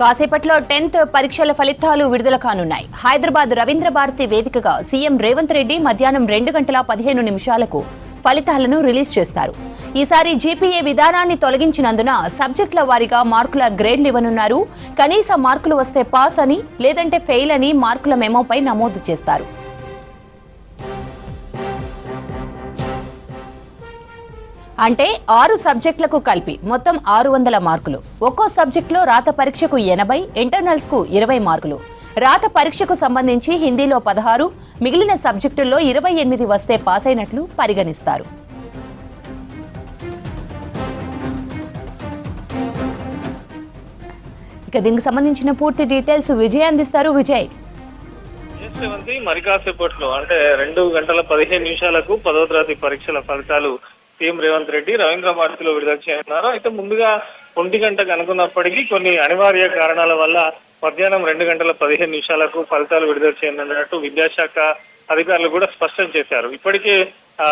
కాసేపట్లో 10th పరీక్షల ఫలితాలు విడుదల కానున్నాయి. హైదరాబాద్ రవీంద్ర భారతి వేదికగా సీఎం రేవంత్ రెడ్డి మధ్యాహ్నం 2:15 ఫలితాలను రిలీజ్ చేస్తారు. ఈసారి జీపీఏ విధానాన్ని తొలగించినందున సబ్జెక్టుల వారీగా మార్కుల గ్రేడ్లు ఇవ్వనున్నారు. కనీస మార్కులు వస్తే పాస్ అని, లేదంటే ఫెయిల్ అని మార్కుల మెమోపై నమోదు చేస్తారు. అంటే 6 సబ్జెక్టులకు కలిపి మొత్తం 600 మార్కులు. ఒక్కో సబ్జెక్టులో రాత పరీక్షకు 80, ఇంటర్నల్స్ కు 20 మార్కులు. రాత పరీక్షకు సంబంధించి హిందీలో 16, మిగిలిన సబ్జెక్టుల్లో 28 వస్తే పాస్ అయినట్లు పరిగణిస్తారు. ఇక దీనికి సంబంధించిన పూర్తి డీటెయిల్స్ విజయ్ అందిస్తారు. విజయ్, మరి కాసేపట్లో అంటే 2:15 10వ తరగతి పరీక్షల ఫలితాలు సీఎం రేవంత్ రెడ్డి రవీంద్ర భారతిలో విడుదల చేయనున్నారు. అయితే ముందుగా 1 గంటకు అనుకున్నప్పటికీ కొన్ని అనివార్య కారణాల వల్ల మధ్యాహ్నం 2:15 ఫలితాలు విడుదల చేయనున్నట్టు విద్యాశాఖ అధికారులు కూడా స్పష్టం చేశారు. ఇప్పటికే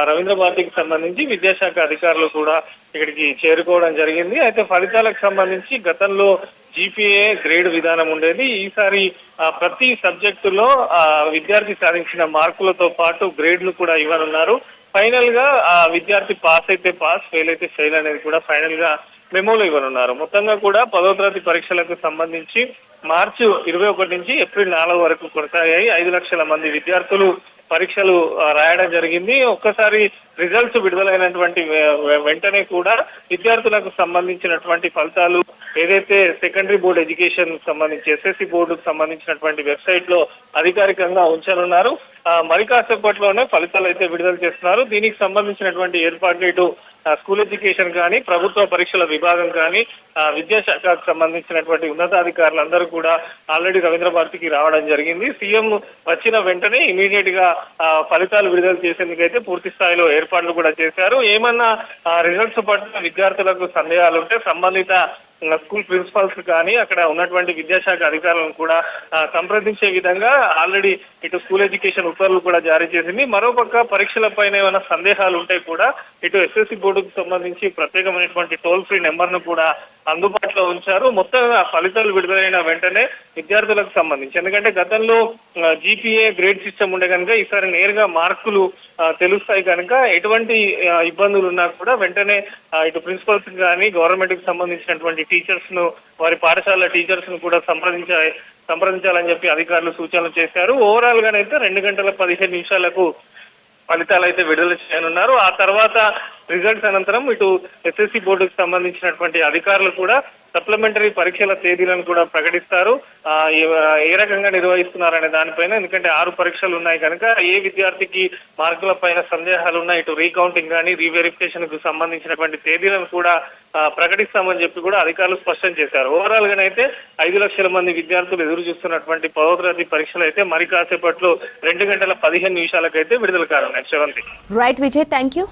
రవీంద్ర భారతికి సంబంధించి విద్యాశాఖ అధికారులు కూడా ఇక్కడికి చేరుకోవడం జరిగింది. అయితే ఫలితాలకు సంబంధించి గతంలో జీపీఏ గ్రేడ్ విధానం ఉండేది. ఈసారి ప్రతి సబ్జెక్టులో విద్యార్థి సాధించిన మార్కులతో పాటు గ్రేడ్లు కూడా ఇవ్వనున్నారు. ఫైనల్ గా విద్యార్థి పాస్ అయితే పాస్, ఫెయిల్ అయితే ఫెయిల్ అనేది కూడా ఫైనల్ గా మెమోలో ఇవ్వనున్నారు. మొత్తంగా కూడా 10వ తరగతి పరీక్షలకు సంబంధించి మార్చి 21 నుంచి ఏప్రిల్ 4 వరకు కొనసాగాయి. 5 లక్షల మంది విద్యార్థులు పరీక్షలు రాయడం జరిగింది. ఒక్కసారి రిజల్ట్స్ విడుదలైనటువంటి వెంటనే కూడా విద్యార్థులకు సంబంధించినటువంటి ఫలితాలు ఏదైతే సెకండరీ బోర్డు ఎడ్యుకేషన్ సంబంధించి ఎస్ఎస్సి బోర్డుకు సంబంధించినటువంటి వెబ్సైట్ లో అధికారికంగా ఉంచనున్నారు. మరి కాసేపట్లోనే ఫలితాలు అయితే విడుదల చేస్తున్నారు. దీనికి సంబంధించినటువంటి ఏర్పాట్లు ఇటు స్కూల్ ఎడ్యుకేషన్ కానీ, ప్రభుత్వ పరీక్షల విభాగం కానీ, విద్యాశాఖకు సంబంధించినటువంటి ఉన్నతాధికారులందరూ కూడా ఆల్రెడీ రవీంద్ర భారతికి రావడం జరిగింది. సీఎం వచ్చిన వెంటనే ఇమీడియట్ గా ఫలితాలు విడుదల చేసేందుకైతే పూర్తి స్థాయిలో ఏర్పాట్లు కూడా చేశారు. ఏమన్నా రిజల్ట్స్ పట్ల విద్యార్థులకు సందేహాలు ఉంటే సంబంధిత స్కూల్ ప్రిన్సిపల్స్ కానీ అక్కడ ఉన్నటువంటి విద్యాశాఖ అధికారులను కూడా సంప్రదించే విధంగా ఆల్రెడీ ఇటు స్కూల్ ఎడ్యుకేషన్ ఉత్తర్వులు కూడా జారీ చేసింది. మరోపక్క పరీక్షలపైన ఏమైనా సందేహాలు ఉంటే కూడా ఇటు ఎస్ఎస్సి బోర్డుకు సంబంధించి ప్రత్యేకమైనటువంటి టోల్ ఫ్రీ నెంబర్ ను కూడా అందుబాటులో ఉంచారు. మొత్తం ఫలితాలు విడుదలైన వెంటనే విద్యార్థులకు సంబంధించి, ఎందుకంటే గతంలో జీపీఏ గ్రేడ్ సిస్టమ్ ఉండే కనుక ఈసారి నేరుగా మార్కులు తెలుస్తాయి కనుక ఎటువంటి ఇబ్బందులు ఉన్నా కూడా వెంటనే ఇటు ప్రిన్సిపల్స్ కానీ గవర్నమెంట్ కి సంబంధించినటువంటి టీచర్స్ ను, వారి పాఠశాల టీచర్స్ ను కూడా సంప్రదించాలని చెప్పి అధికారులు సూచనలు చేశారు. ఓవరాల్ గానైతే 2:15 ఫలితాలు అయితే విడుదల చేయనున్నారు. ఆ తర్వాత రిజల్ట్స్ అనంతరం ఇటు ఎస్ఎస్సి బోర్డుకు సంబంధించినటువంటి అధికారులు కూడా సప్లిమెంటరీ పరీక్షల తేదీలను కూడా ప్రకటిస్తారు. ఏ రకంగా నిర్వహిస్తున్నారనే దానిపైన, ఎందుకంటే 6 పరీక్షలు ఉన్నాయి కనుక ఏ విద్యార్థికి మార్కుల పైన సందేహాలు ఉన్నాయి, ఇటు రీకౌంటింగ్ కానీ రీవెరిఫికేషన్ కు సంబంధించినటువంటి తేదీలను కూడా ప్రకటిస్తామని చెప్పి కూడా అధికారులు స్పష్టం చేశారు. ఓవరాల్ గానైతే 5 లక్షల మంది విద్యార్థులు ఎదురు చూస్తున్నటువంటి 10వ తరగతి పరీక్షలు అయితే మరి కాసేపట్లో 2:15 అయితే విడుదల కానున్నాయి. Sravanthi. Right Vijay, thank you.